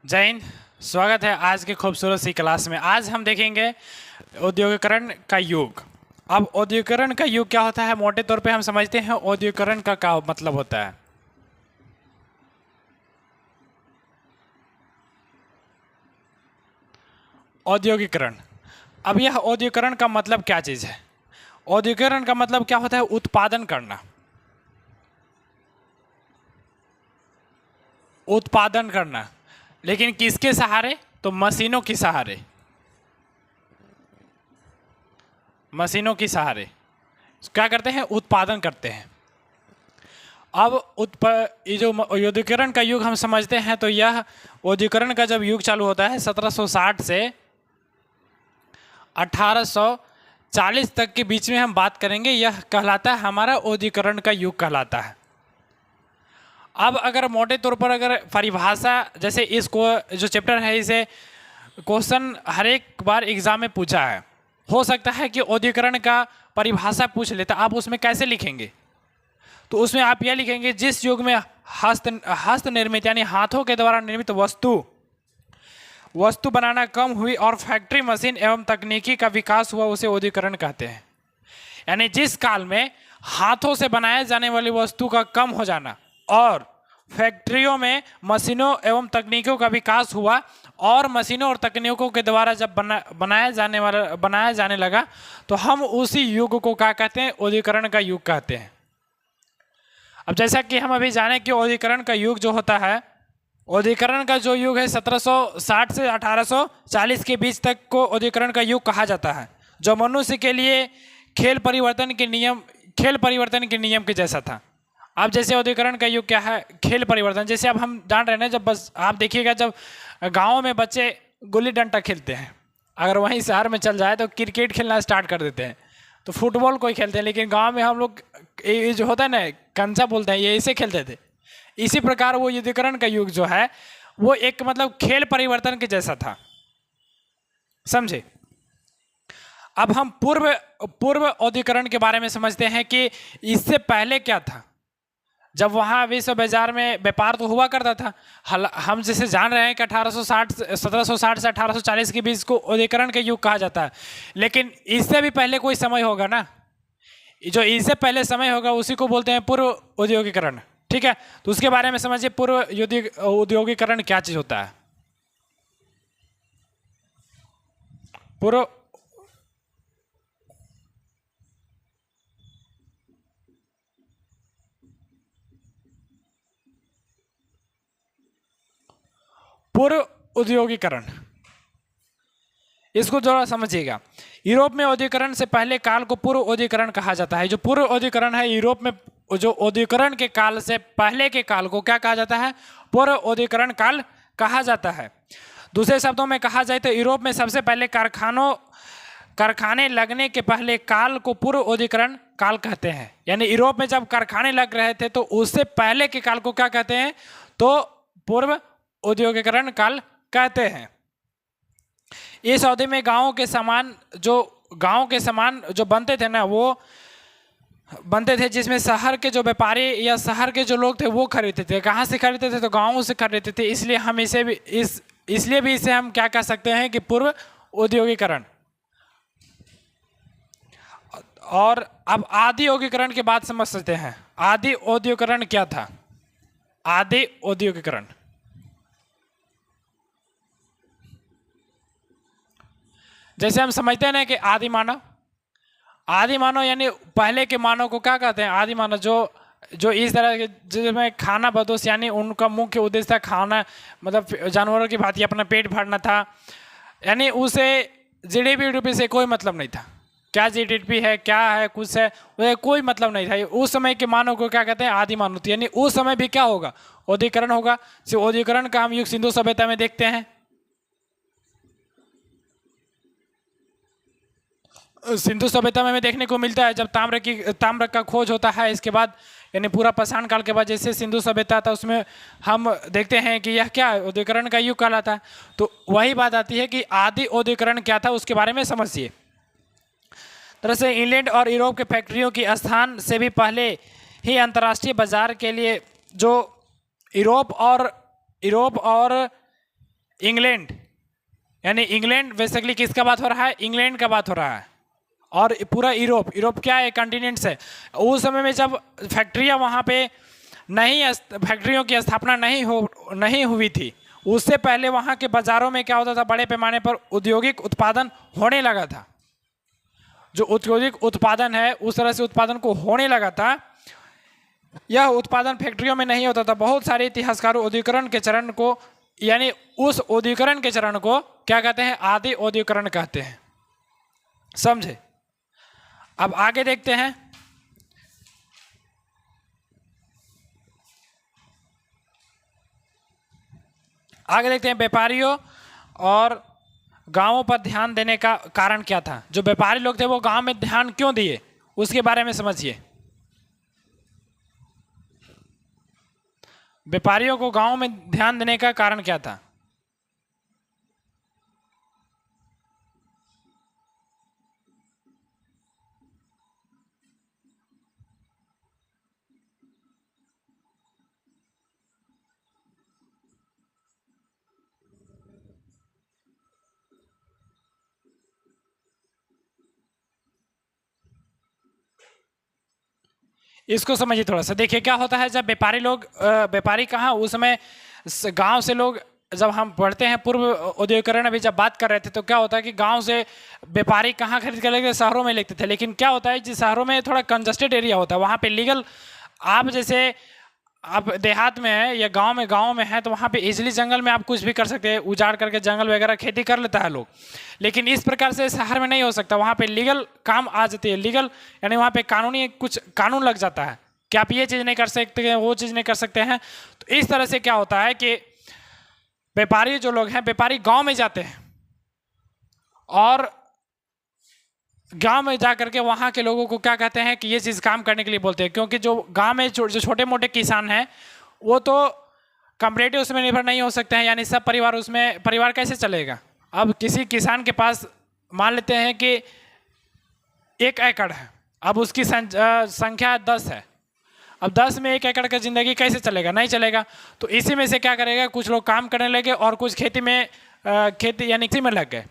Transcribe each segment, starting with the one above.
जय हिंद। स्वागत है आज की खूबसूरत सी क्लास में। आज हम देखेंगे औद्योगिकरण का युग। अब औद्योगिकरण का युग क्या होता है, मोटे तौर पे हम समझते हैं औद्योगिकरण का क्या मतलब होता है। औद्योगिकरण, अब यह औद्योगिकरण का मतलब क्या चीज़ है। औद्योगिकरण का मतलब क्या होता है, उत्पादन करना। उत्पादन करना, लेकिन किसके सहारे? तो मशीनों के सहारे। मशीनों के सहारे क्या करते हैं, उत्पादन करते हैं। अब ये जो औद्योगिकरण का युग हम समझते हैं, तो यह औद्योगिकरण का जब युग चालू होता है 1760 से 1840 तक के बीच में हम बात करेंगे, यह कहलाता है हमारा औद्योगिकरण का युग कहलाता है। अब अगर मोटे तौर पर अगर परिभाषा, जैसे इसको जो चैप्टर है इसे क्वेश्चन हर एक बार एग्जाम में पूछा है, हो सकता है कि औद्योगिकरण का परिभाषा पूछ लेता, आप उसमें कैसे लिखेंगे? तो उसमें आप यह लिखेंगे, जिस युग में हस्त निर्मित यानी हाथों के द्वारा निर्मित वस्तु बनाना कम हुई और फैक्ट्री मशीन एवं तकनीकी का विकास हुआ, उसे औद्योगिकरण कहते हैं। यानी जिस काल में हाथों से बनाए जाने वाली वस्तु का कम हो जाना और फैक्ट्रियों में मशीनों एवं तकनीकों का विकास हुआ और मशीनों और तकनीकों के द्वारा जब बनाया जाने लगा, तो हम उसी युग को क्या कहते हैं, औद्योगिकरण का युग कहते हैं। अब जैसा कि हम अभी जाने कि औद्योगिकरण का युग जो होता है, औद्योगिकरण का जो युग है 1760 से 1840 के बीच तक को औद्योगिकरण का युग कहा जाता है, जो मनुष्य के लिए खेल परिवर्तन के नियम के जैसा था। अब जैसे औद्योगिकरण का युग क्या है, खेल परिवर्तन। जैसे अब हम जान रहे हैं, जब बस आप देखिएगा, जब गाँव में बच्चे गुल्ली डंडा खेलते हैं, अगर वहीं शहर में चल जाए तो क्रिकेट खेलना स्टार्ट कर देते हैं, तो फुटबॉल कोई खेलते हैं। लेकिन गांव में हम लोग ये जो होता है ना, कंचा बोलते हैं, ये इसे खेलते थे। इसी प्रकार वो औद्योगिकरण का युग जो है वो एक मतलब खेल परिवर्तन के जैसा था, समझे। अब हम पूर्व औद्योगिकरण के बारे में समझते हैं कि इससे पहले क्या था। जब वहाँ विश्व बाजार में व्यापार तो हुआ करता था, हम जैसे जान रहे हैं कि 1760 से 1840 के बीच को औद्योगिकरण का युग कहा जाता है। लेकिन इससे भी पहले कोई समय होगा ना, जो इससे पहले समय होगा उसी को बोलते हैं पूर्व औद्योगिकरण। ठीक है, तो उसके बारे में समझिए, पूर्व औद्योगिकरण क्या चीज होता है। पूर्व पूर्व औद्योगिकरण, इसको जरा समझिएगा। यूरोप में औद्योगिकरण से पहले काल को पूर्व औद्योगिकरण कहा जाता है। जो पूर्व औद्योगिकरण है, यूरोप में जो औद्योगिकरण के काल से पहले के काल को क्या कहा जाता है, पूर्व औद्योगिकरण काल कहा जाता है। दूसरे शब्दों में कहा जाए तो यूरोप में सबसे पहले कारखाने लगने के पहले काल को पूर्व औद्योगिकरण काल कहते हैं। यानी यूरोप में जब कारखाने लग रहे थे तो उससे पहले के काल को क्या कहते हैं, तो पूर्व औद्योगिकरण काल कहते हैं। इस अवधि में गांव के सामान जो बनते थे ना, वो बनते थे जिसमें शहर के जो व्यापारी या शहर के जो लोग थे वो खरीदते थे। कहाँ से खरीदते थे, तो गाँवों से खरीदते थे। इसलिए हम इसलिए भी इसे हम क्या कह सकते हैं कि पूर्व औद्योगिकरण। और अब आदि औद्योगिकरण की बात समझ सकते हैं। आदि औद्योगिकरण क्या था? आदि औद्योगिकरण, जैसे हम समझते हैं ना कि आदि मानव यानी पहले के मानव को क्या कहते हैं, आदि मानव। जो इस तरह के जिसमें खाना बदोश, यानी उनका मुख्य उद्देश्य था खाना, मतलब जानवरों की भांति अपना पेट भरना था। यानी उसे जीडीपी से कोई मतलब नहीं था, क्या जीडीपी है क्या है कुछ है, वह कोई मतलब नहीं था। उस समय के मानव को क्या कहते हैं, आदि मानव। यानी उस समय भी क्या होगा, औद्योगिकरण होगा। औद्योगिकरण का हम युग सिंधु सभ्यता में देखते हैं। सिंधु सभ्यता में हमें देखने को मिलता है, जब ताम्र का खोज होता है, इसके बाद यानी पूरा पाषाण काल के बाद जैसे सिंधु सभ्यता था, उसमें हम देखते हैं कि यह क्या औद्योगिकरण का युग कहलाता है। तो वही बात आती है कि आदि औद्योगिकरण क्या था, उसके बारे में समझिए। तरह से इंग्लैंड और यूरोप के फैक्ट्रियों की स्थान से भी पहले ही अंतर्राष्ट्रीय बाजार के लिए जो यूरोप और इंग्लैंड, यानी इंग्लैंड बेसिकली किसका बात हो रहा है? इंग्लैंड का बात हो रहा है। और पूरा यूरोप, यूरोप क्या है? कॉन्टिनेंट्स है। उस समय में जब फैक्ट्रियां वहाँ पे नहीं, फैक्ट्रियों की स्थापना नहीं हुई थी, उससे पहले वहाँ के बाज़ारों में क्या होता था? बड़े पैमाने पर औद्योगिक उत्पादन होने लगा था। जो औद्योगिक उत्पादन है उस तरह से उत्पादन को होने लगा था। यह उत्पादन फैक्ट्रियों में नहीं होता था। बहुत सारे इतिहासकारों औद्योगिकरण के चरण को, यानी उस औद्योगिकरण के चरण को क्या कहते हैं? आदि औद्योगिकरण कहते हैं। समझे? अब आगे देखते हैं। आगे देखते हैं व्यापारियों और गांवों पर ध्यान देने का कारण क्या था। जो व्यापारी लोग थे वो गांव में ध्यान क्यों दिए, उसके बारे में समझिए। व्यापारियों को गांव में ध्यान देने का कारण क्या था? इसको समझिए थोड़ा सा। देखिए क्या होता है, जब व्यापारी लोग, व्यापारी कहाँ उस समय गांव से लोग, जब हम पढ़ते हैं पूर्व औद्योगिकरण अभी जब बात कर रहे थे, तो क्या होता है कि गांव से व्यापारी कहाँ खरीद कर लेते? शहरों में लेते थे। लेकिन क्या होता है, जिस शहरों में थोड़ा कंजस्टेड एरिया होता है वहाँ पे लीगल, आप जैसे आप देहात में है या गांव में है तो वहाँ पे इजीली जंगल में आप कुछ भी कर सकते हैं, उजाड़ करके जंगल वगैरह खेती कर लेता है लोग। लेकिन इस प्रकार से शहर में नहीं हो सकता। वहाँ पे लीगल काम आ जाती है, लीगल यानी वहाँ पे कानूनी कुछ कानून लग जाता है कि आप ये चीज़ नहीं कर सकते, वो चीज़ नहीं कर सकते हैं। तो इस तरह से क्या होता है कि व्यापारी जो लोग हैं, व्यापारी गाँव में जाते हैं और गांव में जा करके वहाँ के लोगों को क्या कहते हैं कि ये चीज़ काम करने के लिए बोलते हैं। क्योंकि जो गांव में जो छोटे मोटे किसान हैं वो तो कम्परेटिव उसमें निर्भर नहीं हो सकते हैं, यानी सब परिवार उसमें, परिवार कैसे चलेगा? अब किसी किसान के पास मान लेते हैं कि 1 एकड़ है, अब उसकी संख्या 10 है। अब 10 में 1 एकड़ का ज़िंदगी कैसे चलेगा? नहीं चलेगा। तो इसी में से क्या करेगा, कुछ लोग काम करने लगे और कुछ खेती में, खेती यानी इसी में लग गए।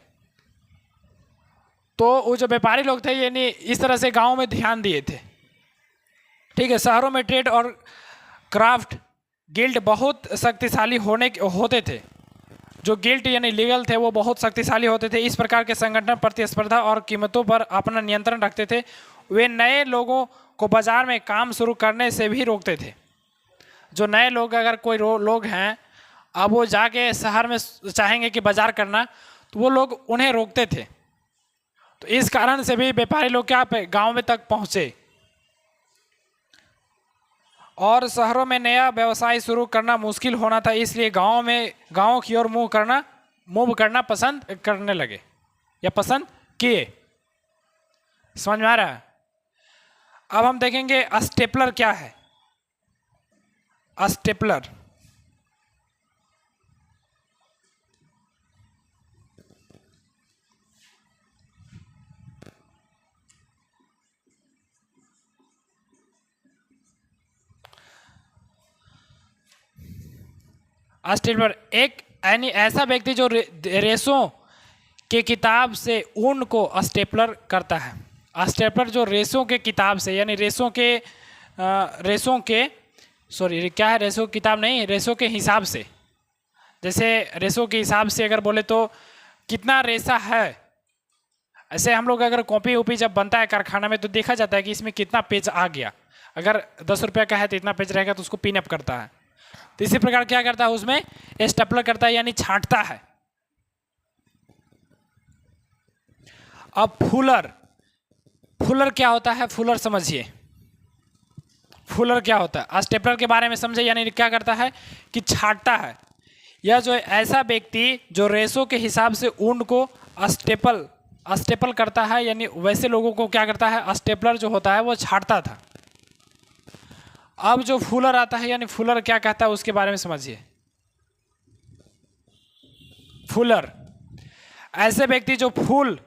तो वो जो व्यापारी लोग थे यानी इस तरह से गांव में ध्यान दिए थे। ठीक है। शहरों में ट्रेड और क्राफ्ट गिल्ड बहुत शक्तिशाली होते थे। जो गिल्ड यानी लीगल थे वो बहुत शक्तिशाली होते थे। इस प्रकार के संगठन प्रतिस्पर्धा और कीमतों पर अपना नियंत्रण रखते थे। वे नए लोगों को बाजार में काम शुरू करने से भी रोकते थे। जो नए लोग, अगर कोई लोग हैं, अब वो जाके शहर में चाहेंगे कि बाजार करना, तो वो लोग उन्हें रोकते थे। तो इस कारण से भी व्यापारी लोग क्या गांव में तक पहुंचे और शहरों में नया व्यवसाय शुरू करना मुश्किल होना था, इसलिए गांव की ओर मूव करना पसंद करने लगे या पसंद किए। समझ में आ रहा है? अब हम देखेंगे स्टेपलर क्या है। स्टेपलर स्टेपलर एक यानी ऐसा व्यक्ति जो रेसों के किताब से ऊन को स्टेपलर करता है। स्टेपलर जो रेसों के किताब से, यानी रेसों के सॉरी क्या है, रेसों किताब नहीं, रेसों के हिसाब से। जैसे रेसों के हिसाब से अगर बोले तो कितना रेसा है, ऐसे हम लोग अगर कॉपी वॉपी जब बनता है कारखाना में तो देखा जाता है कि इसमें कितना पेज आ गया। अगर 10 रुपये का है तो इतना पेज रहेगा तो उसको पिन अप करता है। तो इसी प्रकार क्या करता है, उसमें स्टेपलर करता है यानी छांटता है। अब फुलर क्या होता है? फुलर समझिए, फुलर क्या होता है? स्टेपलर के बारे में समझे, यानी क्या करता है कि छांटता है। यह जो ऐसा व्यक्ति जो रेशों के हिसाब से ऊन को स्टेपल करता है, यानी वैसे लोगों को क्या करता है, स्टेपलर जो होता है वो छांटता था। अब जो फुलर आता है, यानी फुलर क्या कहता है उसके बारे में समझिए। फुलर ऐसे व्यक्ति जो फूल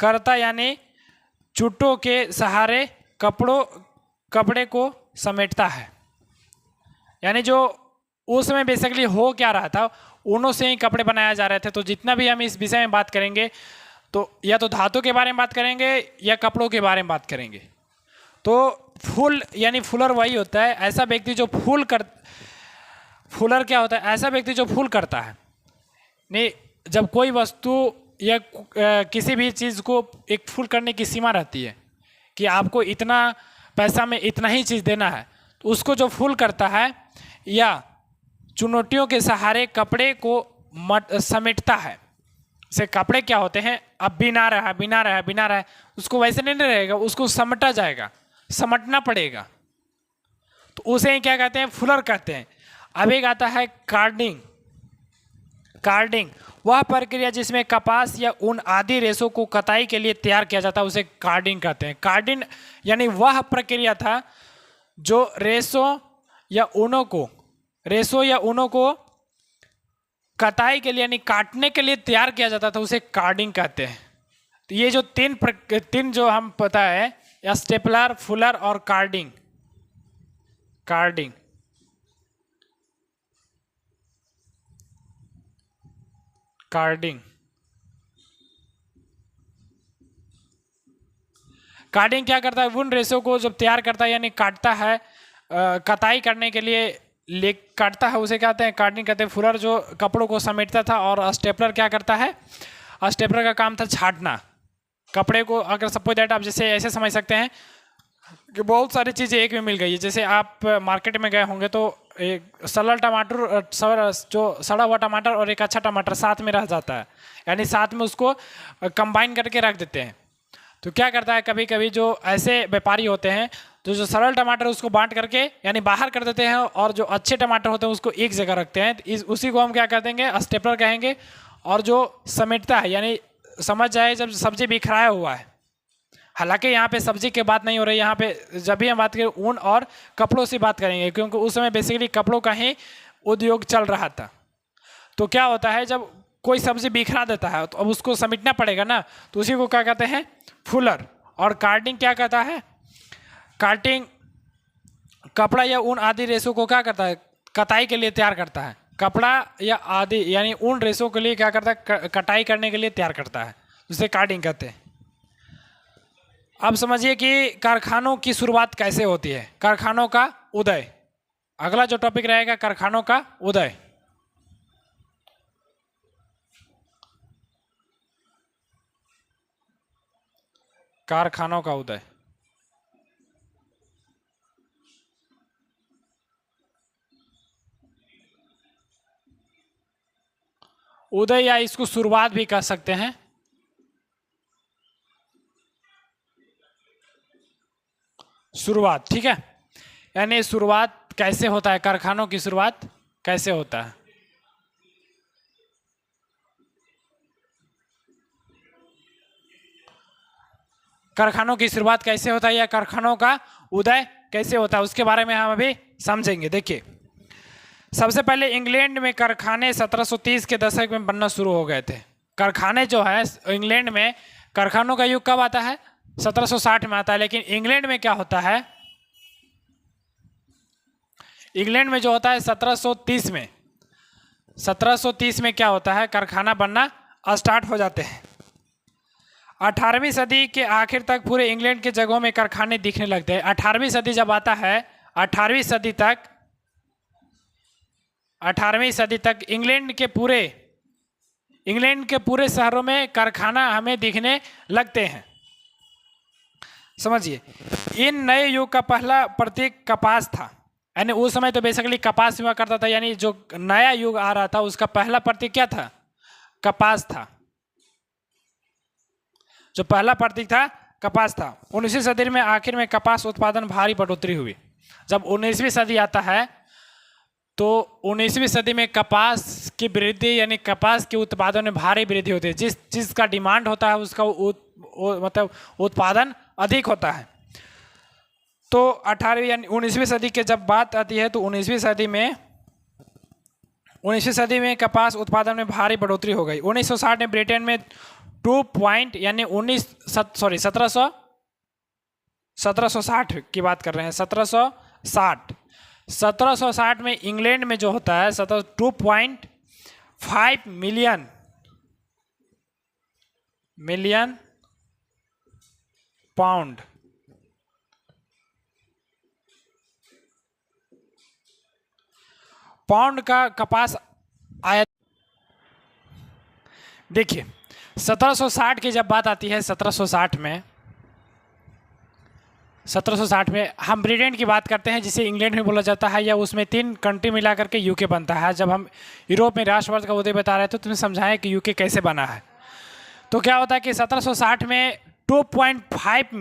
करता, यानी चुट्टों के सहारे कपड़े को समेटता है, यानी जो उसमें बेसिकली हो क्या रहा था, ऊनों से ही कपड़े बनाए जा रहे थे। तो जितना भी हम इस विषय में बात करेंगे तो या तो धातु के बारे में बात करेंगे या कपड़ों के बारे में बात करेंगे। तो फूल यानी फूलर वही होता है, ऐसा व्यक्ति जो फूलर क्या होता है, ऐसा व्यक्ति जो फूल करता है। नहीं, जब कोई वस्तु या किसी भी चीज़ को एक फूल करने की सीमा रहती है कि आपको इतना पैसा में इतना ही चीज़ देना है, तो उसको जो फूल करता है या चुनौतियों के सहारे कपड़े को समेटता है। से कपड़े क्या होते हैं, अब बिना रहा है, उसको वैसे नहीं रहेगा, उसको समटा जाएगा, समटना पड़ेगा, तो उसे क्या कहते हैं, फुलर कहते हैं। अब एक आता है कार्डिंग। कार्डिंग वह प्रक्रिया जिसमें कपास या ऊन आदि रेशों को कताई के लिए तैयार किया जाता है, उसे कार्डिंग कहते हैं। कार्डिंग यानी वह प्रक्रिया था जो रेशों या ऊनों को कताई के लिए यानी काटने के लिए तैयार किया जाता था, उसे कार्डिंग कहते हैं। तो ये जो तीन जो हम पता है, या स्टेपलर, फुलर और कार्डिंग। कार्डिंग क्या करता है, उन रेशों को जब तैयार करता है यानी काटता है, कताई करने के लिए काटता है, उसे कहते हैं कार्डिंग कहते हैं। फुलर जो कपड़ों को समेटता था, और स्टेपलर क्या करता है, स्टेपलर का काम था छाटना कपड़े को। अगर सपोज दैट आप जैसे ऐसे समझ सकते हैं कि बहुत सारी चीज़ें एक में मिल गई है। जैसे आप मार्केट में गए होंगे तो एक सड़ा हुआ टमाटर और एक अच्छा टमाटर साथ में रह जाता है, यानी साथ में उसको कंबाइन करके रख देते हैं। तो क्या करता है, कभी कभी जो ऐसे व्यापारी होते हैं तो जो सरल टमाटर उसको बांट करके यानी बाहर कर देते हैं, और जो अच्छे टमाटर होते हैं उसको एक जगह रखते हैं। उसी को हम क्या कहते हैं, स्टेपलर कहेंगे। और जो समेटता है यानी समझ जाए जब सब्जी बिखराया हुआ है, हालांकि यहाँ पे सब्जी की बात नहीं हो रही, यहाँ पे जब भी हम बात करें ऊन और कपड़ों से बात करेंगे, क्योंकि उस समय बेसिकली कपड़ों का ही उद्योग चल रहा था। तो क्या होता है, जब कोई सब्जी बिखरा देता है तो अब उसको समेटना पड़ेगा ना, तो उसी को क्या कहते हैं, फुलर। और कार्डिंग क्या कहता है, कार्डिंग कपड़ा या ऊन आदि रेशों को क्या करता है, कताई के लिए तैयार करता है। कपड़ा या आदि यानी ऊन रेशों के लिए क्या करता है, कटाई करने के लिए तैयार करता है, उसे कार्डिंग कहते हैं। अब समझिए कि कारखानों की शुरुआत कैसे होती है, कारखानों का उदय। अगला जो टॉपिक रहेगा कारखानों का उदय। कारखानों का उदय। उदय या इसको शुरुआत भी कह सकते हैं। शुरुआत, ठीक है, यानी शुरुआत कैसे होता है, कारखानों की शुरुआत कैसे होता है। कारखानों की शुरुआत कैसे होता है या कारखानों का उदय कैसे होता है, उसके बारे में हम अभी समझेंगे। देखिए, सबसे पहले इंग्लैंड में कारखाने 1730 के दशक में बनना शुरू हो गए थे। कारखाने जो है इंग्लैंड में, कारखानों का युग कब आता है, 1760 में आता है। लेकिन इंग्लैंड में क्या होता है, इंग्लैंड में जो होता है 1730 में, 1730 में क्या होता है, कारखाना बनना स्टार्ट हो जाते हैं। 18वीं सदी के आखिर तक पूरे इंग्लैंड के जगहों में कारखाने दिखने लगते हैं। 18वीं सदी जब आता है, 18वीं सदी तक इंग्लैंड के पूरे शहरों में कारखाना हमें दिखने लगते हैं। समझिए, इन नए युग का पहला प्रतीक कपास था, यानी उस समय तो बेसिकली कपास हुआ करता था, यानी जो नया युग आ रहा था उसका पहला प्रतीक क्या था, कपास था। जो पहला प्रतीक था कपास था। 19वीं सदी में आखिर में कपास उत्पादन भारी बढ़ोतरी हुई। जब 19वीं सदी आता है तो 19वीं सदी में कपास की वृद्धि यानी कपास के उत्पादन में भारी वृद्धि होती है। जिस चीज़ का डिमांड होता है उसका मतलब उत्पादन अधिक होता है। तो 18वीं यानी 19वीं सदी के जब बात आती है तो 19वीं सदी में कपास उत्पादन में भारी बढ़ोतरी हो गई। 1960 में ब्रिटेन में 2 पॉइंट यानी 1760 की बात कर रहे हैं, 1760 1760 में इंग्लैंड में जो होता है 2.5 मिलियन पाउंड। पाउंड का कपास आया। देखिए 1760 की जब बात आती है, 1760 में हम ब्रिटेन की बात करते हैं जिसे इंग्लैंड में बोला जाता है, या उसमें 3 कंट्री मिला करके यूके बनता है। जब हम यूरोप में राष्ट्रवाद का उदय बता रहे थे तो तुम्हें समझाएं कि यूके कैसे बना है। तो क्या होता है कि 1760 में 2.5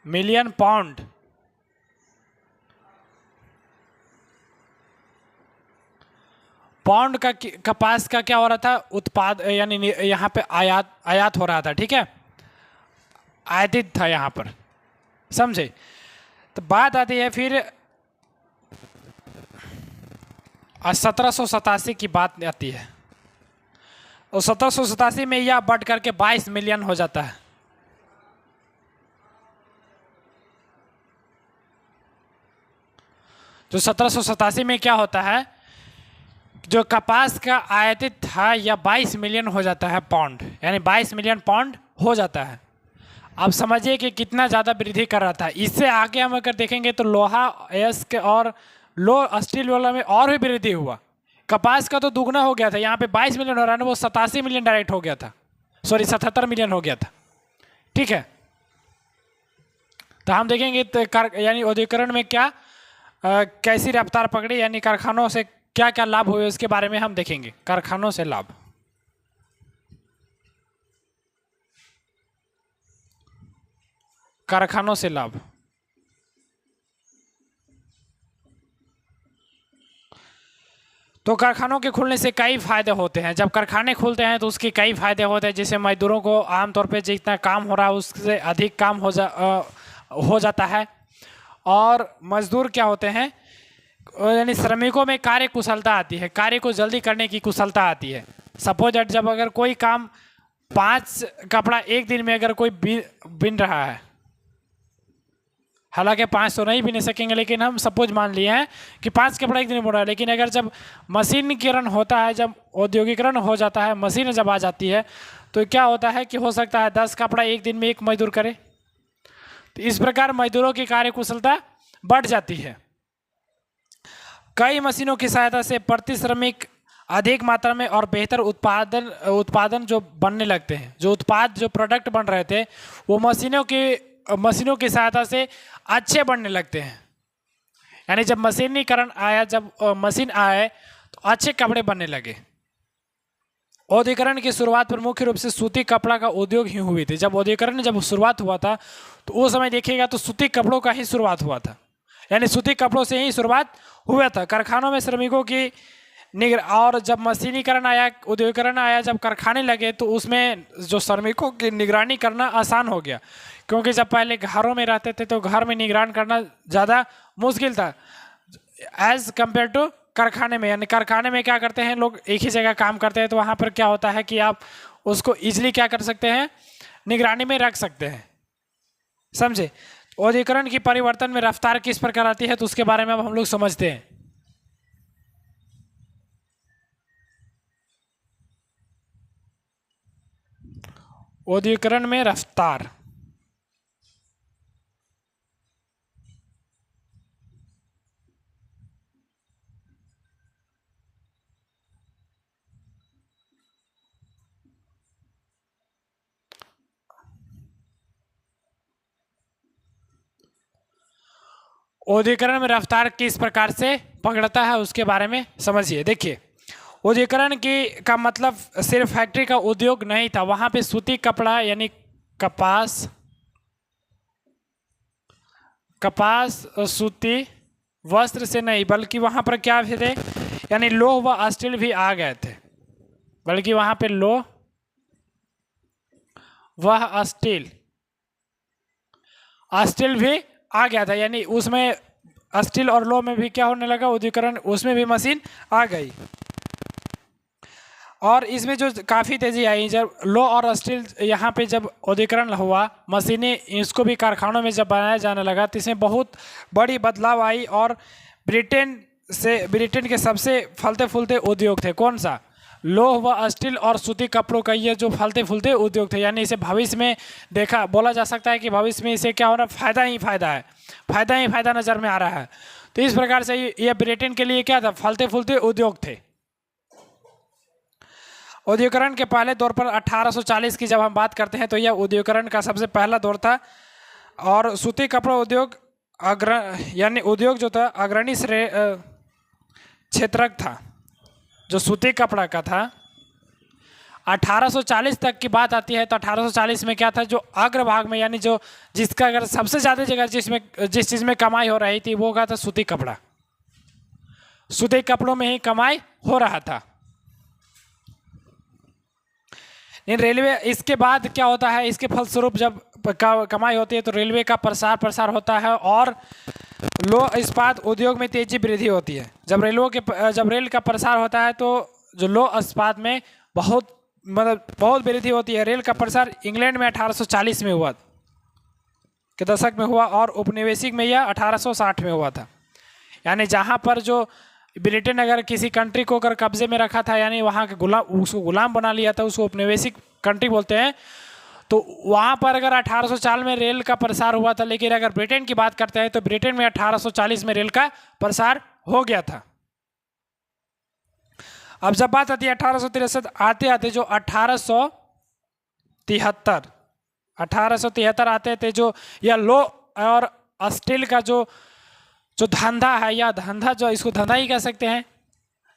मिलियन पाउंड का कपास का क्या हो रहा था, उत्पाद यानी यहाँ पे आयात हो रहा था। ठीक है, आयातित था यहाँ पर, समझे। तो बात आती है फिर 1787 की बात आती है, और 1787 में यह बढ़ करके 22 मिलियन हो जाता है। तो 1787 में क्या होता है, जो कपास का आयातित था यह 22 मिलियन हो जाता है पाउंड, यानी 22 मिलियन पाउंड हो जाता है। अब समझिए कि कितना ज़्यादा वृद्धि कर रहा था। इससे आगे हम अगर देखेंगे तो लोहा, अयस्क और लो स्टील वाला में और भी वृद्धि हुआ। कपास का तो दुगना हो गया था, यहाँ पे 22 मिलियन हो रहा है ना, वो 87 मिलियन डायरेक्ट हो गया था, सॉरी 77 मिलियन हो गया था। ठीक है, तो हम देखेंगे तो यानी औद्योगिकरण में क्या कैसी रफ्तार पकड़ी, यानी कारखानों से क्या क्या लाभ हुए उसके बारे में हम देखेंगे। कारखानों से लाभ, कारखानों से लाभ। तो कारखानों के खुलने से कई फायदे होते हैं। जब कारखाने खुलते हैं तो उसके कई फायदे होते हैं, जैसे मजदूरों को आमतौर पे जितना काम हो रहा है उससे अधिक काम हो जाता है। और मजदूर क्या होते हैं, यानी श्रमिकों में कार्य कुशलता आती है, कार्य को जल्दी करने की कुशलता आती है। सपोज दैट जब अगर कोई काम 5 कपड़ा एक दिन में अगर कोई बिन रहा है, हालांकि 5 तो नहीं बिन सकेंगे, लेकिन हम सपोज मान लिए हैं कि 5 कपड़ा एक दिन में बुन रहा है, लेकिन अगर जब मशीनीकरण होता है, जब औद्योगिकरण हो जाता है, मशीन जब आ जाती है, तो क्या होता है कि हो सकता है 10 कपड़ा एक दिन में एक मजदूर करे। तो इस प्रकार मजदूरों की कार्य कुशलता बढ़ जाती है। कई मशीनों की सहायता से प्रति श्रमिक अधिक मात्रा में और बेहतर उत्पादन जो बनने लगते हैं। जो प्रोडक्ट बन रहे थे वो मशीनों की सहायता से अच्छे बनने लगते हैं। यानी जब मशीनीकरण आया, जब मशीन आए तो अच्छे कपड़े बनने लगे। औद्योगिकरण की शुरुआत पर मुख्य रूप से सूती कपड़ा का उद्योग ही हुई थी। जब औद्योगिकरण जब शुरुआत हुआ था तो उस समय देखिएगा तो सूती कपड़ों का ही शुरुआत हुआ था, यानी सूती कपड़ों से ही शुरुआत हुआ था। कारखानों में श्रमिकों की और जब मशीनीकरण आया, औद्योगिकरण आया, जब कारखाने लगे तो उसमें जो श्रमिकों की निगरानी करना आसान हो गया, क्योंकि जब पहले घरों में रहते थे तो घर में निगरान करना ज़्यादा मुश्किल था एज कम्पेयर टू कारखाने में। यानी कारखाने में क्या करते हैं, लोग एक ही जगह काम करते हैं, तो वहाँ पर क्या होता है कि आप उसको ईजिली क्या कर सकते हैं, निगरानी में रख सकते हैं, समझे। औद्योगिकरण की परिवर्तन में रफ्तार किस प्रकार आती है तो उसके बारे में अब हम लोग समझते हैं। औद्योगिकरण में रफ्तार, औद्योगिकरण में रफ्तार किस प्रकार से पकड़ता है उसके बारे में समझिए। देखिए औद्योगिकरण की का मतलब सिर्फ फैक्ट्री का उद्योग नहीं था, वहाँ पे सूती कपड़ा यानी कपास सूती वस्त्र से नहीं, बल्कि वहाँ पर क्या भी थे, यानी लोह व स्टील भी आ गए थे, बल्कि वहाँ पे लोह व स्टील भी आ गया था। यानी उसमें स्टील और लोह में भी क्या होने लगा, औद्योगिकरण, उसमें भी मशीन आ गई। और इसमें जो काफ़ी तेज़ी आई जब लो और स्टील यहाँ पे जब औद्योगिकरण हुआ, मशीनें इसको भी कारखानों में जब बनाया जाने लगा तो इसमें बहुत बड़ी बदलाव आई। और ब्रिटेन के सबसे फलते फूलते उद्योग थे कौन सा? लोह व स्टील और सूती कपड़ों का ये जो फलते फूलते उद्योग थे, यानी इसे भविष्य में बोला जा सकता है कि भविष्य में इसे क्या हो रहा है, फायदा ही फायदा है, फायदा ही फायदा नज़र में आ रहा है। तो इस प्रकार से ये ब्रिटेन के लिए क्या था, फलते फूलते उद्योग थे। औद्योगिकरण के पहले दौर पर 1840 की जब हम बात करते हैं तो यह औद्योगिकरण का सबसे पहला दौर था। और सूती कपड़ा उद्योग यानी उद्योग जो था अग्रणी क्षेत्रक था, जो सूती कपड़ा का था। 1840 तक की बात आती है तो 1840 में क्या था, जो अग्रभाग में यानी जो जिसका अगर सबसे ज़्यादा जगह जिस चीज़ में कमाई हो रही थी वो क्या था, सूती कपड़ा। सूती कपड़ों में ही कमाई हो रहा था। रेलवे इसके बाद क्या होता है, इसके फलस्वरूप जब कमाई होती है तो रेलवे का प्रसार होता है और लोह इस्पात उद्योग में तेजी वृद्धि होती है। जब रेल का प्रसार होता है तो जो लोह इस्पात में बहुत वृद्धि होती है। रेल का प्रसार इंग्लैंड में 1840 में हुआ के दशक में हुआ और उपनिवेशिक में यह 1860 में हुआ था। यानी जहाँ पर जो ब्रिटेन अगर किसी कंट्री को अगर कब्जे में रखा था, यानी वहाँ के उसको गुलाम बना लिया था, उसको उपनिवेशिक कंट्री बोलते हैं। तो वहाँ पर अगर 1840 में रेल का प्रसार हुआ था, लेकिन अगर ब्रिटेन की बात करते हैं तो ब्रिटेन में 1840 में रेल का प्रसार हो गया था। अब जब बात आती है 1863 आते आते जो 1873 आते थे, जो यह लो और स्टील का जो धंधा है, या धंधा जो इसको धंधा ही कह सकते हैं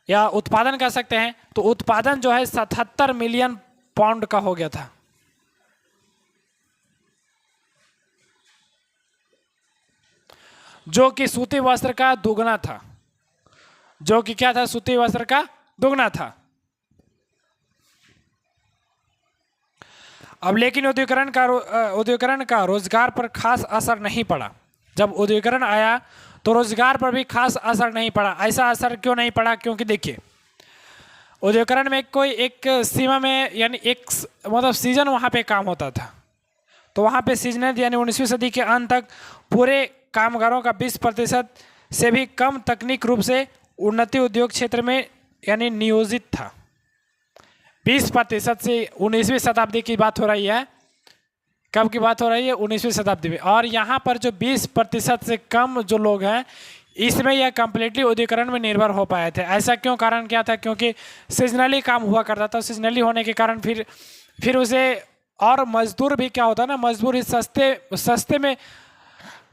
या उत्पादन कह सकते हैं, तो उत्पादन जो है 77 मिलियन पाउंड का हो गया था। जो कि सूती वस्त्र का दुगना था, जो कि क्या था, सूती वस्त्र का दुगना था। अब लेकिन औद्योगिकरण का रोजगार पर खास असर नहीं पड़ा। जब औद्योगिकरण आया तो रोजगार पर भी खास असर नहीं पड़ा। ऐसा असर क्यों नहीं पड़ा? क्योंकि देखिए औद्योगिकरण में कोई एक सीमा में यानी एक सीजन वहाँ पे काम होता था। तो वहाँ पे सीजनल यानी 19वीं सदी के अंत तक पूरे कामगारों का 20% से भी कम तकनीक रूप से उन्नति उद्योग क्षेत्र में यानी नियोजित था। 20% से 19वीं शताब्दी की बात हो रही है। कब की बात हो रही है? 19वीं शताब्दी में। और यहाँ पर जो 20% से कम जो लोग हैं, इसमें यह कम्प्लीटली औद्योगिकरण में निर्भर हो पाए थे। ऐसा क्यों? कारण क्या था? क्योंकि सीजनली काम हुआ करता था। सीजनली होने के कारण फिर उसे और मजदूर भी क्या होता है ना, मजदूर ही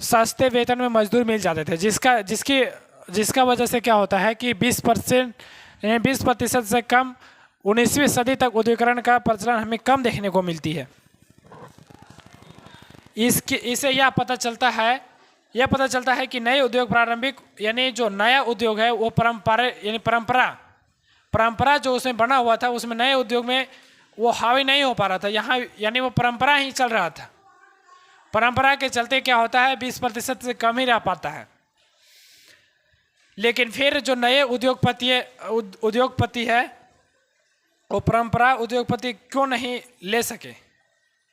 सस्ते वेतन में मजदूर मिल जाते थे, जिसका वजह से क्या होता है कि 20% से कम 19वीं सदी तक औद्योगिकरण का प्रचलन हमें कम देखने को मिलती है। इससे यह पता चलता है कि नए उद्योग प्रारंभिक यानी जो नया उद्योग है वो परंपरा जो उसमें बना हुआ था, उसमें नए उद्योग में वो हावी नहीं हो पा रहा था। यहाँ यानी वो परंपरा ही चल रहा था। परंपरा के चलते क्या होता है, 20% से कम ही रह पाता है। लेकिन फिर जो नए उद्योगपति है वो परंपरा उद्योगपति क्यों नहीं ले सके?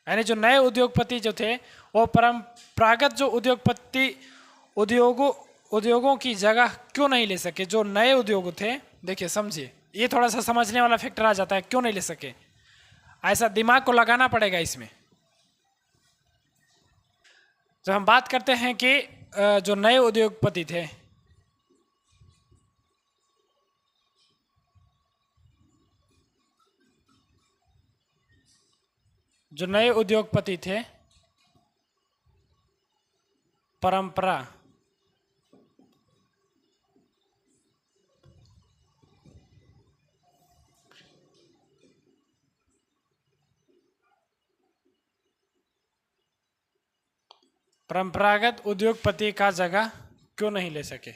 यानी जो नए उद्योगपति जो थे वो परंपरागत जो उद्योगों की जगह क्यों नहीं ले सके? जो नए उद्योग थे, देखिए समझिए, ये थोड़ा सा समझने वाला फैक्टर आ जाता है, क्यों नहीं ले सके, ऐसा दिमाग को लगाना पड़ेगा इसमें। जब हम बात करते हैं कि जो नए उद्योगपति थे, परंपरागत उद्योगपति का जगह क्यों नहीं ले सके?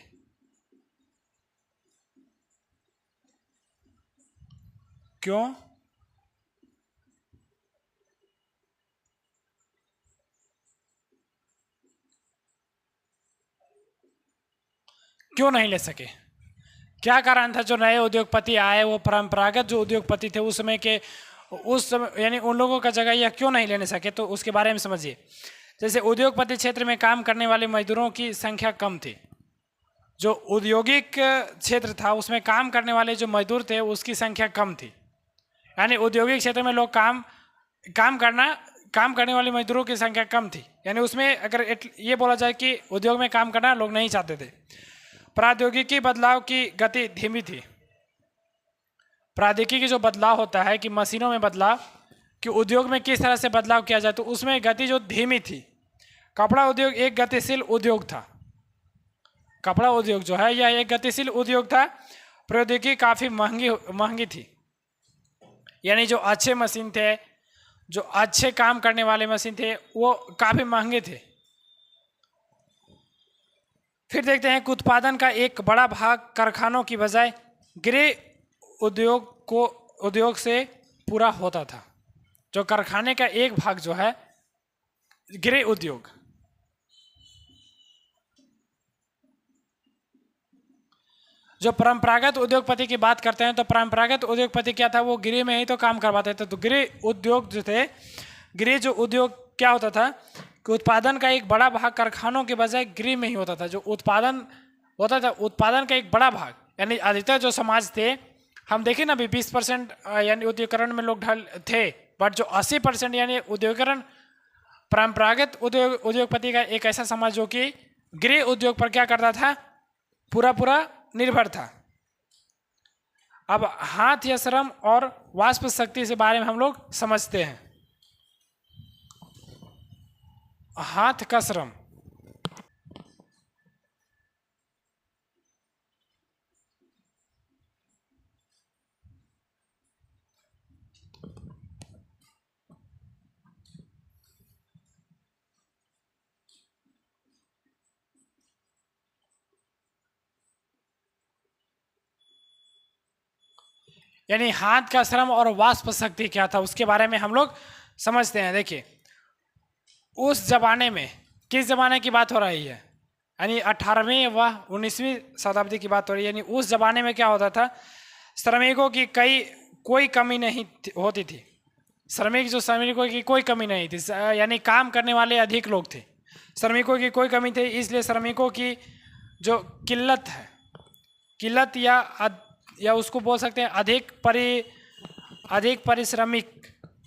क्यों नहीं ले सके? क्या कारण था जो नए उद्योगपति आए वो परंपरागत जो उद्योगपति थे उस समय यानी उन लोगों का जगह यह क्यों नहीं लेने सके, तो उसके बारे में समझिए। जैसे उद्योगपति क्षेत्र में काम करने वाले मजदूरों की संख्या कम थी। जो औद्योगिक क्षेत्र था उसमें काम करने वाले जो मजदूर थे उसकी संख्या कम थी, यानी औद्योगिक क्षेत्र में लोग काम करने वाले मजदूरों की संख्या कम थी। यानी उसमें अगर ये बोला जाए कि उद्योग में काम करना लोग नहीं चाहते थे। प्रौद्योगिकी बदलाव की गति धीमी थी। प्रौद्योगिकी जो बदलाव होता है कि मशीनों में बदलाव, कि उद्योग में किस तरह से बदलाव किया जाए, तो उसमें गति जो धीमी थी। कपड़ा उद्योग एक गतिशील उद्योग था। कपड़ा उद्योग जो है यह एक गतिशील उद्योग था। प्रौद्योगिकी काफ़ी महंगी थी, यानी जो अच्छे मशीन थे, जो अच्छे काम करने वाले मशीन थे वो काफ़ी महंगे थे। फिर देखते हैं कि उत्पादन का एक बड़ा भाग कारखानों की बजाय गृह उद्योग से पूरा होता था। जो कारखाने का एक भाग जो है गृह उद्योग, जो परंपरागत उद्योगपति की बात करते हैं तो परंपरागत उद्योगपति क्या था, वो गृह में ही तो काम करवाते थे। तो गृह उद्योग जो थे, गृह जो उद्योग क्या होता था कि उत्पादन का एक बड़ा भाग कारखानों के बजाय गृह में ही होता था। जो उत्पादन होता था, उत्पादन का एक बड़ा भाग, यानी अधिकतर जो समाज थे, हम देखें ना अभी 20% यानी उद्योगीकरण में लोग थे, बट जो 80% यानी उद्योगीकरण परंपरागत उद्योगपति का एक ऐसा समाज जो कि गृह उद्योग पर क्या करता था, पूरा निर्भर था। अब हाथ या श्रम और वाष्प शक्ति से बारे में हम लोग समझते हैं। हाथ का श्रम, यानी हाथ का श्रम और वाष्प शक्ति क्या था उसके बारे में हम लोग समझते हैं। देखिए उस जमाने में, किस जमाने की बात हो रही है, यानी 18वीं व 19वीं शताब्दी की बात हो रही है। यानी उस जमाने में क्या होता था, श्रमिकों की कोई कमी नहीं होती थी। श्रमिकों की कोई कमी नहीं थी, यानी काम करने वाले अधिक लोग थे, श्रमिकों की कोई कमी थी। इसलिए श्रमिकों की जो किल्लत या उसको बोल सकते हैं अधिक परिश्रमिक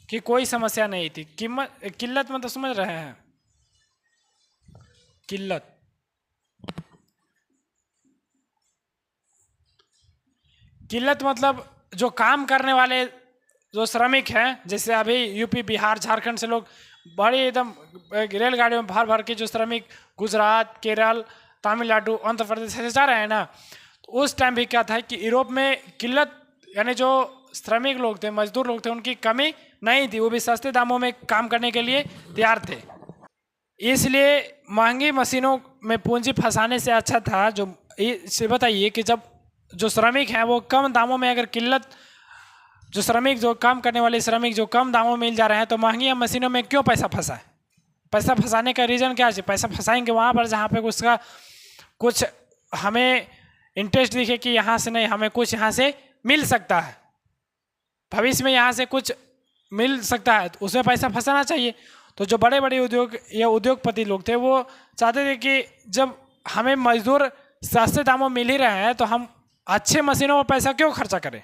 की कोई समस्या नहीं थी। किल्लत मतलब समझ रहे हैं, किल्लत मतलब जो काम करने वाले जो श्रमिक हैं, जैसे अभी यूपी बिहार झारखंड से लोग बड़ी एकदम रेलगाड़ियों में भर के जो श्रमिक गुजरात केरल तमिलनाडु आंध्र प्रदेश से जा रहे हैं ना, तो उस टाइम भी क्या था कि यूरोप में किल्लत यानी जो श्रमिक लोग थे, मजदूर लोग थे, उनकी कमी नहीं थी। वो भी सस्ते दामों में काम करने के लिए तैयार थे। इसलिए महंगी मशीनों में पूंजी फंसाने से अच्छा था से बताइए कि जब जो श्रमिक हैं वो कम दामों में, अगर जो काम करने वाले श्रमिक जो कम दामों में मिल जा रहे हैं, तो महंगी मशीनों में क्यों पैसा फंसा है? पैसा फंसाने का रीज़न क्या है? पैसा फंसाएंगे वहाँ पर जहाँ पे उसका कुछ हमें इंटरेस्ट दिखे कि यहाँ से नहीं, हमें कुछ यहाँ से मिल सकता है, भविष्य में यहाँ से कुछ मिल सकता है, तो उसमें पैसा फंसाना चाहिए। तो जो बड़े बड़े उद्योगपति लोग थे वो चाहते थे कि जब हमें मजदूर सस्ते दामों में मिल ही रहे हैं तो हम अच्छे मशीनों पर पैसा क्यों खर्चा करें।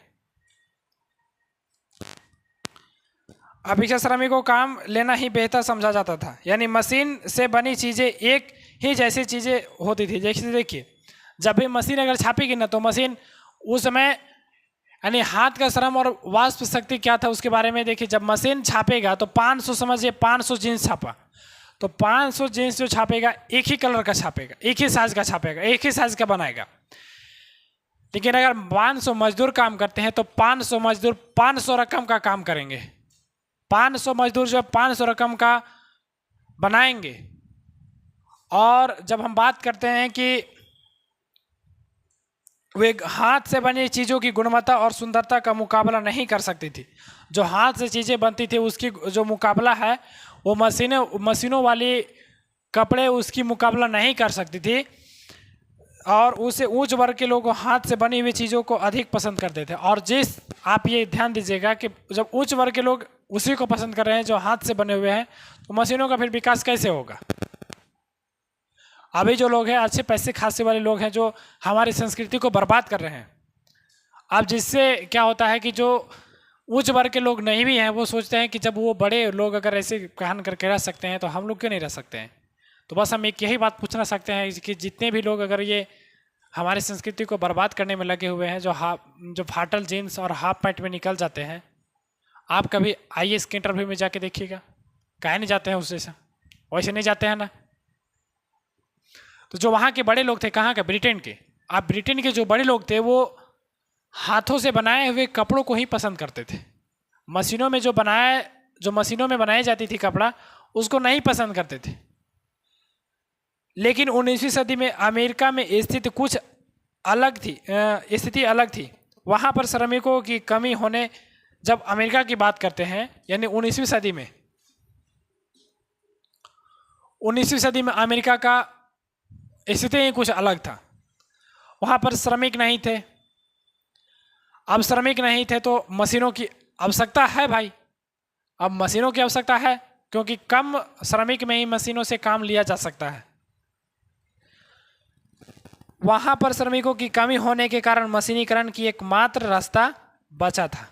अपेक्षा श्रमिकों को काम लेना ही बेहतर समझा जाता था, यानी मशीन से बनी चीज़ें एक ही जैसी चीज़ें होती थी। जैसे देखिए जब भी मशीन अगर छापेगी ना, तो मशीन उस समय यानी हाथ का श्रम और वाष्प शक्ति क्या था उसके बारे में देखिए। जब मशीन छापेगा तो 500 समझिए 500 जीन्स छापा, तो 500 जीन्स जो छापेगा एक ही कलर का छापेगा, एक ही साइज का छापेगा, एक ही साइज का बनाएगा। लेकिन अगर 500 मजदूर काम करते हैं तो 500 मजदूर 500 रकम का काम करेंगे। 500 मजदूर जो 500 रकम का बनाएंगे। और जब हम बात करते हैं कि वे हाथ से बनी चीज़ों की गुणवत्ता और सुंदरता का मुकाबला नहीं कर सकती थी। जो हाथ से चीज़ें बनती थी उसकी जो मुकाबला है वो मशीनों वाली कपड़े उसकी मुकाबला नहीं कर सकती थी। और उसे उच्च वर्ग के लोग हाथ से बनी हुई चीज़ों को अधिक पसंद करते थे। और जिस आप ये ध्यान दीजिएगा कि जब उच्च वर्ग के लोग उसी को पसंद कर रहे हैं जो हाथ से बने हुए हैं, तो मशीनों का फिर विकास कैसे होगा? अभी जो लोग हैं अच्छे पैसे खासे वाले लोग हैं जो हमारी संस्कृति को बर्बाद कर रहे हैं। अब जिससे क्या होता है कि जो उच्च वर्ग के लोग नहीं भी हैं वो सोचते हैं कि जब वो बड़े लोग अगर ऐसे कहन करके रह सकते हैं तो हम लोग क्यों नहीं रह सकते हैं। तो बस हम एक यही बात पूछना सकते हैं कि जितने भी लोग अगर ये हमारी संस्कृति को बर्बाद करने में लगे हुए हैं, जो फाटल जीन्स और हाफ पैंट में निकल जाते हैं, आप कभी आईएएस के इंटरव्यू में जाके देखिएगा, काहे नहीं जाते हैं उससे से? वैसे नहीं जाते हैं ना। तो जो वहाँ के बड़े लोग थे, कहाँ के? ब्रिटेन के। आप ब्रिटेन के जो बड़े लोग थे वो हाथों से बनाए हुए कपड़ों को ही पसंद करते थे। मशीनों में जो मशीनों में बनाई जाती थी कपड़ा, उसको नहीं पसंद करते थे। लेकिन 19वीं सदी में अमेरिका में स्थिति कुछ अलग थी, स्थिति अलग थी। वहाँ पर श्रमिकों की कमी होने, जब अमेरिका की बात करते हैं यानी 19वीं सदी में, 19वीं सदी में अमेरिका का स्थिति ही कुछ अलग था। वहाँ पर श्रमिक नहीं थे। अब श्रमिक नहीं थे तो मशीनों की आवश्यकता है भाई। अब मशीनों की आवश्यकता है क्योंकि कम श्रमिक में ही मशीनों से काम लिया जा सकता है। वहाँ पर श्रमिकों की कमी होने के कारण मशीनीकरण की एकमात्र रास्ता बचा था।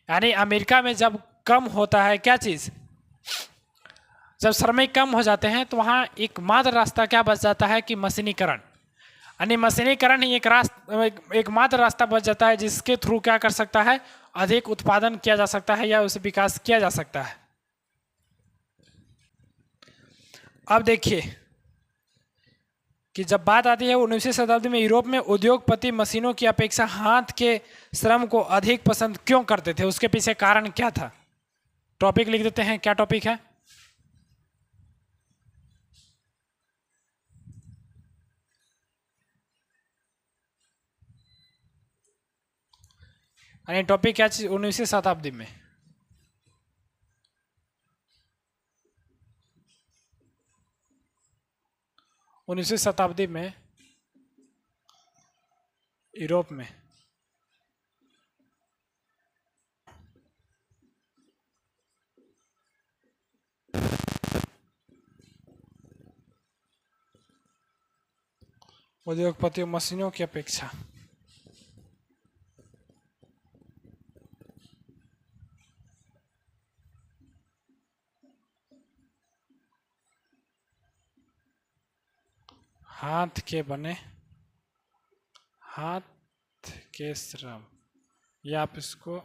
यानी अमेरिका में जब कम होता है क्या चीज़, जब श्रमिक कम हो जाते हैं तो वहाँ एकमात्र रास्ता क्या बच जाता है कि मशीनीकरण। यानी मशीनीकरण ही एकमात्र रास्ता बच जाता है जिसके थ्रू क्या कर सकता है, अधिक उत्पादन किया जा सकता है या उसे विकास किया जा सकता है। अब देखिए कि जब बात आती है 19वीं शताब्दी में यूरोप में उद्योगपति मशीनों की अपेक्षा हाथ के श्रम को अधिक पसंद क्यों करते थे, उसके पीछे कारण क्या था? टॉपिक लिख देते हैं, क्या टॉपिक है? यानी टॉपिक क्या चीज 19वीं शताब्दी में? उन्नीसवीं शताब्दी में यूरोप में उद्योगपति मशीनों की अपेक्षा हाथ के श्रम, या आप इसको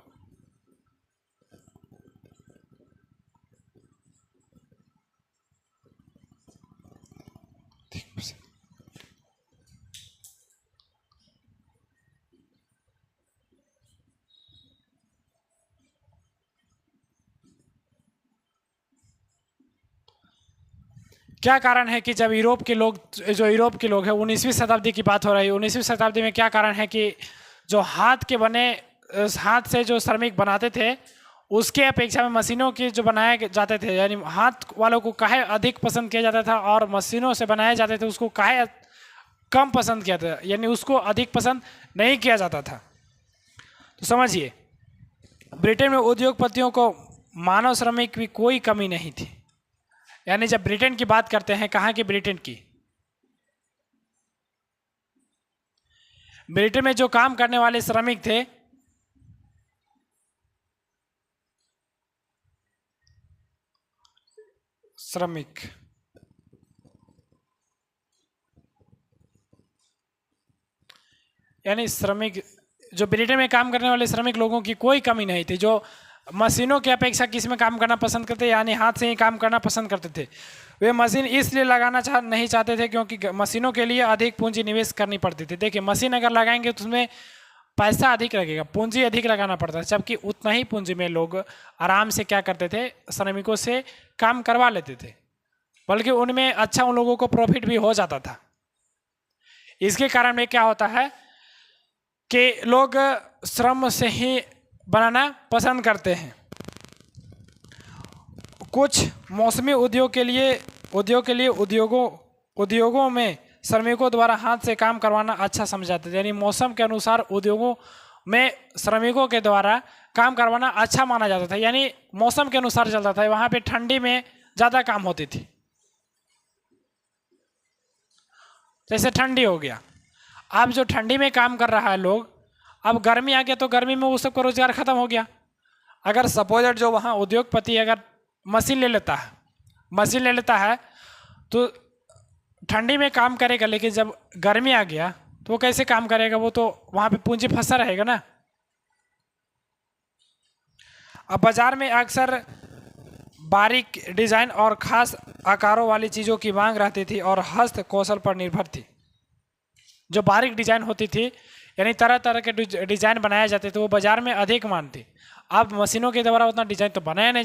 क्या कारण है कि जब यूरोप के लोग हैं, 19वीं शताब्दी की बात हो रही है, 19वीं शताब्दी में क्या कारण है कि जो हाथ से जो श्रमिक बनाते थे उसके अपेक्षा में मशीनों के जो बनाए जाते थे, यानी हाथ वालों को काहे अधिक पसंद किया जाता था और मशीनों से बनाए जाते थे उसको काहे कम पसंद किया था, यानी उसको अधिक पसंद नहीं किया जाता था। तो समझिए, ब्रिटेन में उद्योगपतियों को मानव श्रमिक की कोई कमी नहीं थी। यानी जब ब्रिटेन की बात करते हैं, कहाँ की? ब्रिटेन की। ब्रिटेन में जो काम करने वाले श्रमिक थे यानी श्रमिक, जो ब्रिटेन में काम करने वाले श्रमिक लोगों की कोई कमी नहीं थी, जो मशीनों की अपेक्षा किस में काम करना पसंद करते, यानी हाथ से ही काम करना पसंद करते थे। वे मशीन इसलिए लगाना नहीं चाहते थे क्योंकि मशीनों के लिए अधिक पूंजी निवेश करनी पड़ती थी। देखिए, मशीन अगर लगाएंगे तो उसमें पैसा अधिक लगेगा, पूंजी अधिक लगाना पड़ता है, जबकि उतना ही पूंजी में लोग आराम से क्या करते थे, श्रमिकों से काम करवा लेते थे, बल्कि उनमें अच्छा उन लोगों को प्रॉफिट भी हो जाता था। इसके कारण में क्या होता है कि लोग श्रम से ही बनाना पसंद करते हैं। कुछ मौसमी उद्योगों में श्रमिकों द्वारा हाथ से काम करवाना अच्छा समझा जाता था। यानी मौसम के अनुसार उद्योगों में श्रमिकों के द्वारा काम करवाना अच्छा माना जाता था, यानी मौसम के अनुसार चलता था। वहां पे ठंडी में ज़्यादा काम होती थी, जैसे ठंडी हो गया, अब जो ठंडी में काम कर रहा है लोग, अब गर्मी आ गया तो गर्मी में वो सबका रोजगार खत्म हो गया। अगर सपोजर जो वहाँ उद्योगपति अगर मशीन ले लेता है तो ठंडी में काम करेगा, लेकिन जब गर्मी आ गया तो वो कैसे काम करेगा? वो तो वहाँ पे पूंजी फंसा रहेगा ना। अब बाजार में अक्सर बारीक डिजाइन और खास आकारों वाली चीज़ों की मांग रहती थी और हस्त कौशल पर निर्भर थी। जो बारीक डिजाइन होती थी, यानी तरह तरह के डिजाइन बनाए जाते थे, वो बाजार में अधिक मांग थी। अब मशीनों के द्वारा उतना डिजाइन तो बनाया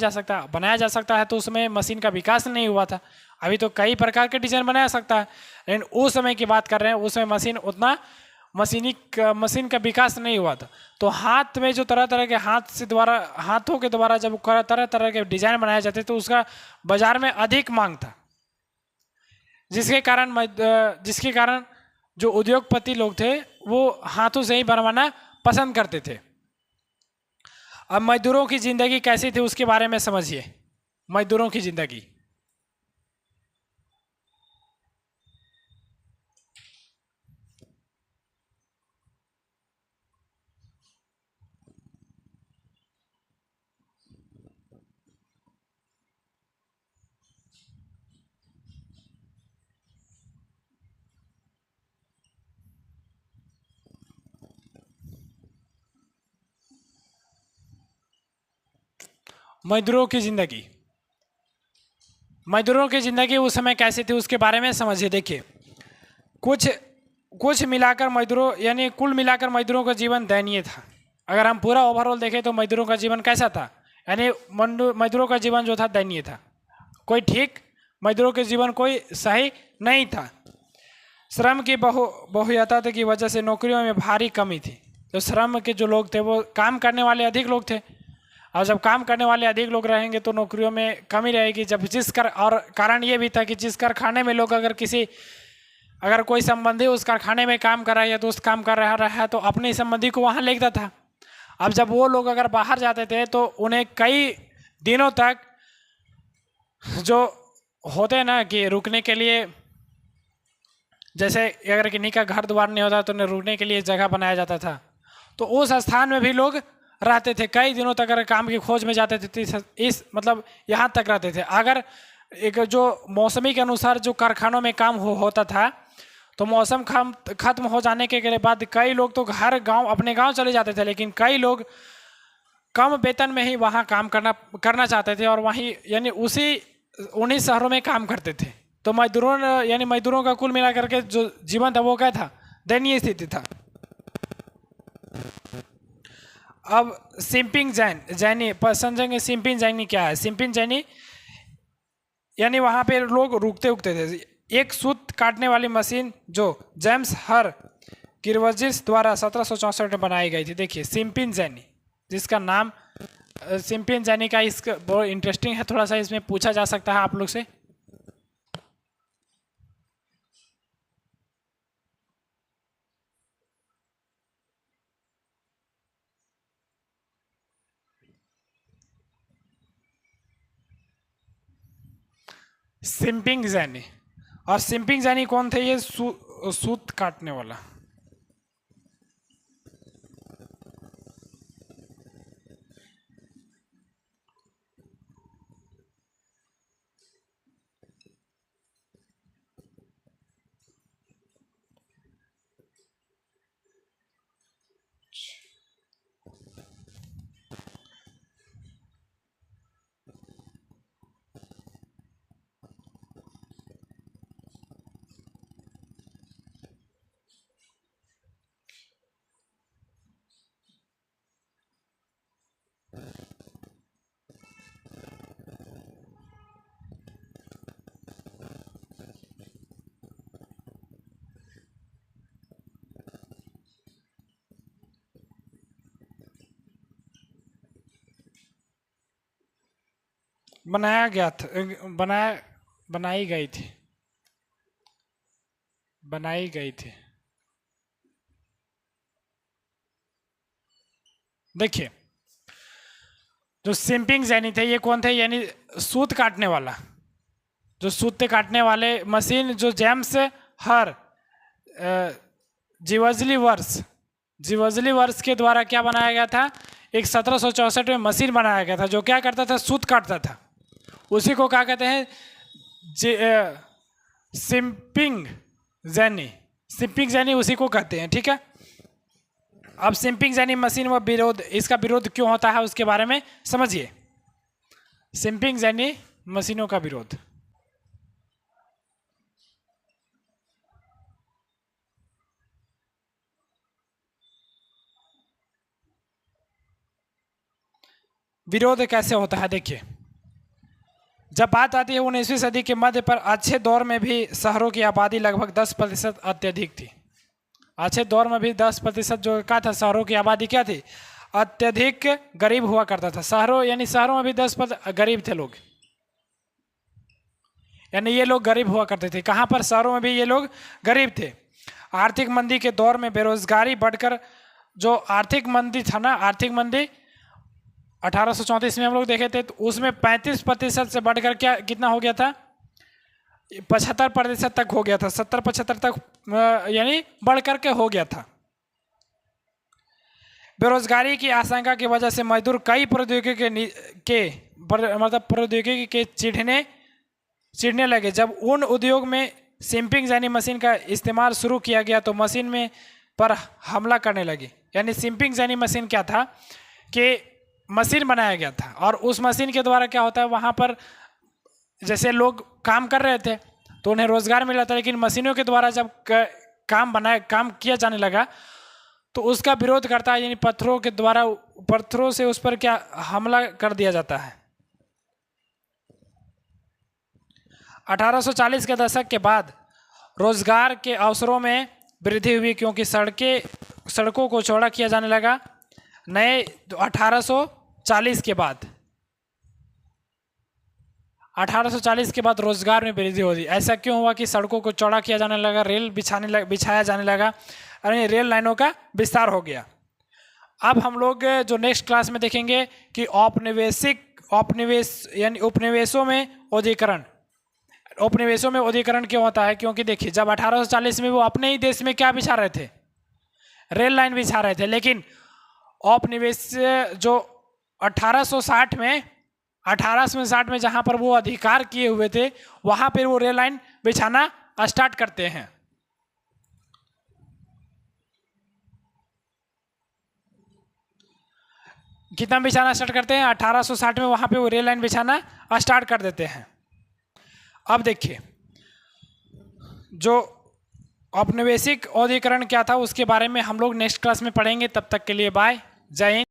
जा सकता है तो उसमें मशीन का विकास नहीं हुआ था। अभी तो कई प्रकार के डिजाइन बनाया सकता है, लेकिन उस समय की बात कर रहे हैं, उस समय मशीन का विकास नहीं हुआ था। तो हाथ में जो तरह तरह के हाथों के द्वारा जब तरह तरह के डिजाइन बनाए जाते तो उसका बाजार में अधिक मांग था, जिसके कारण जो उद्योगपति लोग थे वो हाथों से ही बनवाना पसंद करते थे। अब मजदूरों की जिंदगी कैसी थी उसके बारे में समझिए। मजदूरों की जिंदगी, मजदूरों की जिंदगी उस समय कैसी थी उसके बारे में समझिए। देखिए, कुल मिलाकर मजदूरों का जीवन दयनीय था। अगर हम पूरा ओवरऑल देखें तो मजदूरों का जीवन कैसा था, यानी मजदूरों का जीवन जो था दयनीय था। मजदूरों के जीवन कोई सही नहीं था। श्रम की बहुतायत की वजह से नौकरियों में भारी कमी थी। तो श्रम के जो लोग थे वो काम करने वाले अधिक लोग थे, और जब काम करने वाले अधिक लोग रहेंगे तो नौकरियों में कमी रहेगी। और कारण ये भी था कि जिस कारखाने में लोग अगर कोई संबंधी उस कारखाने में काम कर रहा है या दोस्त काम कर रहा है तो अपने संबंधी को वहाँ लेता था। अब जब वो लोग अगर बाहर जाते थे तो उन्हें कई दिनों तक जो होते ना कि रुकने के लिए, जैसे अगर किन्हीं का घर द्वार नहीं होता तो उन्हें रुकने के लिए जगह बनाया जाता था, तो उस स्थान में भी लोग रहते थे कई दिनों तक। अगर काम की खोज में जाते थे यहाँ तक रहते थे। अगर एक जो मौसमी के अनुसार जो कारखानों में काम होता था तो मौसम खत्म हो जाने के बाद कई लोग तो अपने गांव चले जाते थे, लेकिन कई लोग कम वेतन में ही वहाँ काम करना चाहते थे और वहीं यानी उन्हीं शहरों में काम करते थे। तो मजदूरों का कुल मिलाकर के जो जीवन था वो क्या था, दयनीय स्थिति था। अब सिंपिंग जैनी समझेंगे। सिंपिंग जैनी क्या है? सिंपिंग जैनी यानी वहाँ पे लोग रुकते थे। एक सूत काटने वाली मशीन जो जेम्स हर किरवजिस द्वारा 1764 में बनाई गई थी। देखिए, सिंपिंग जैनी, जिसका नाम सिंपिंग जैनी का इसका बहुत इंटरेस्टिंग है, थोड़ा सा इसमें पूछा जा सकता है आप लोग से। सिंपिंग जैनी, और सिंपिंग जैनी कौन थे? ये सूत काटने वाला। बनाई गई थी। बनाई गई थी। देखिए, जो सिंपिंग जैनी थे ये कौन थे, यानी सूत काटने वाला, जो सूत काटने वाले मशीन, जो जेम्स हर जीवजली वर्ष के द्वारा क्या बनाया गया था, एक 1764 में मशीन बनाया गया था जो क्या करता था, सूत काटता था। उसी को क्या कहते हैं, सिंपिंग जैनी उसी को कहते हैं। ठीक है, अब सिंपिंग जैनी मशीन व विरोध, इसका विरोध क्यों होता है उसके बारे में समझिए। सिंपिंग जैनी मशीनों का विरोध, विरोध कैसे होता है। देखिए, जब बात आती है 19वीं सदी के मध्य पर, अच्छे दौर में भी शहरों की आबादी लगभग 10% अत्यधिक थी। अच्छे दौर में भी 10% जो क्या था, शहरों की आबादी क्या थी, अत्यधिक गरीब हुआ करता था। शहरों में भी 10% गरीब थे लोग, यानी ये लोग गरीब हुआ करते थे। कहाँ पर, शहरों में भी ये लोग गरीब थे। आर्थिक मंदी के दौर में बेरोजगारी बढ़कर, जो आर्थिक मंदी था ना, आर्थिक मंदी 1834 में हम लोग देखे थे, तो उसमें 35% से बढ़कर क्या कितना हो गया था, 75% तक हो गया था, 70-75 तक यानी बढ़ करके हो गया था। बेरोजगारी की आशंका की वजह से मजदूर कई प्रौद्योगिकी के चिढ़ने लगे। जब उन उद्योग में सिंपिंग यानी मशीन का इस्तेमाल शुरू किया गया तो मशीन में पर हमला करने लगी। यानी सिंपिंग यानी मशीन क्या था कि मशीन बनाया गया था, और उस मशीन के द्वारा क्या होता है, वहाँ पर जैसे लोग काम कर रहे थे तो उन्हें रोजगार मिला था, लेकिन मशीनों के द्वारा जब काम किया जाने लगा तो उसका विरोध करता है, यानी पत्थरों से उस पर क्या हमला कर दिया जाता है। 1840 के दशक के बाद रोजगार के अवसरों में वृद्धि हुई, क्योंकि सड़कों को चौड़ा किया जाने लगा। 1840 के बाद रोजगार में वृद्धि होगी। ऐसा क्यों हुआ कि सड़कों को चौड़ा किया जाने लगा, रेल बिछाया जाने लगा, यानी रेल लाइनों का विस्तार हो गया। अब हम लोग जो नेक्स्ट क्लास में देखेंगे कि उपनिवेशों में औद्योगिकरण क्यों होता है। क्योंकि देखिए, जब 1840 में वो अपने ही देश में क्या बिछा रहे थे, रेल लाइन बिछा रहे थे, लेकिन औपनिवेश जो 1860 में जहाँ पर वो अधिकार किए हुए थे, वहाँ पर वो रेल लाइन बिछाना स्टार्ट करते हैं। कितना बिछाना स्टार्ट करते हैं, 1860 में वहाँ पे वो रेल लाइन बिछाना स्टार्ट कर देते हैं। अब देखिए, जो औपनिवेशिक औद्योगिकरण क्या था उसके बारे में हम लोग नेक्स्ट क्लास में पढ़ेंगे। तब तक के लिए बाय, जय हिंद।